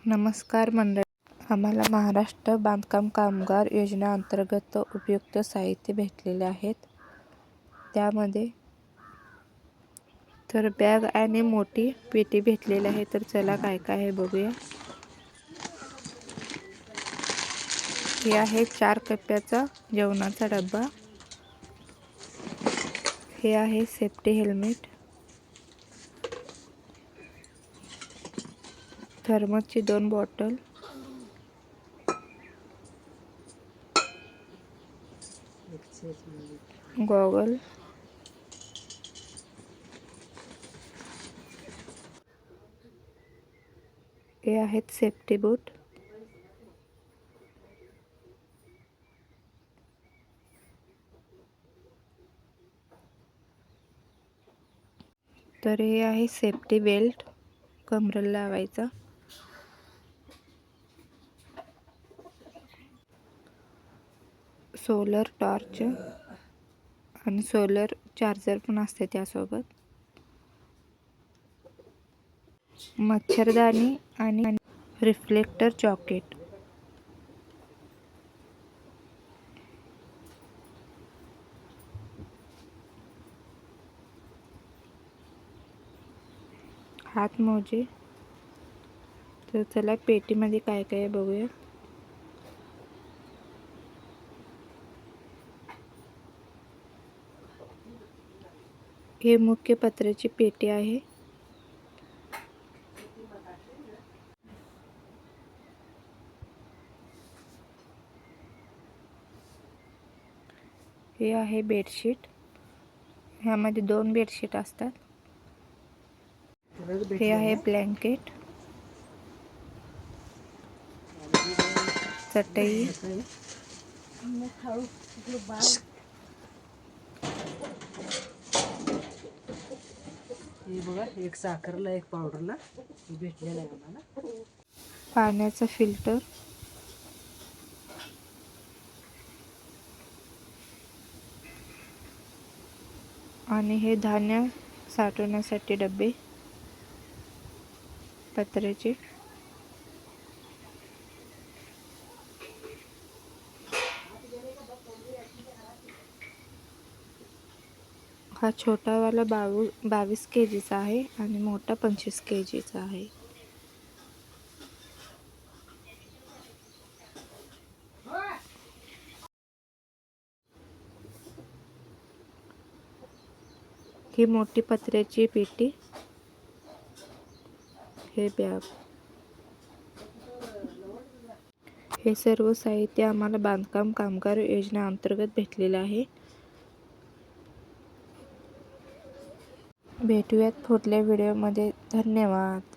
नमस्कार मंडळी, आम्हाला महाराष्ट्र बांधकाम कामगार योजनेअंतर्गत उपयुक्त साहित्य भेटलेले आहेत. त्यामध्ये तर बॅग आणि मोठी पेटी भेटलेली आहे. तर चला काय काय आहे बघूया. हे आहे 4 कप्प्याचा जेवणाचा डब्बा. हे आहे सेफ्टी हेल्मेट, थर्मसची 2 बॉटल, गॉगल, हे आहेत सेफ्टी बूट, तर हे आहे सेफ्टी बेल्ट कमरेला लावायचा, सोलर टॉर्च आणि सोलर चार्जर पण असते त्यासोबत, मच्छरदाणी आणि रिफ्लेक्टर जॅकेट, हात मोजे. तर चला पेटीमध्ये काय काय बघूया. हे मुख्य पत्र्याची पेटी आहे. हे आहे बेडशीट. ह्यामध्ये 2 बेडशीट असतात. हे आहे ब्लँकेट, चटई, हे बघा, एक साखरला एक पावडरला भेटलेला आहे आम्हाला. पाण्याचा फिल्टर, आणि हे धान्य साठवण्यासाठी डबे पत्र्याचे. हा छोटावाला 22 kgचा आहे आणि मोठा 25 kgचा आहे. ही मोठी पत्र्याची पेटी, हे बॅग. हे सर्व साहित्य आम्हाला बांधकाम कामगार योजनेअंतर्गत भेटलेले आहे. भेटूयात पुढल्या व्हिडिओमध्ये. धन्यवाद.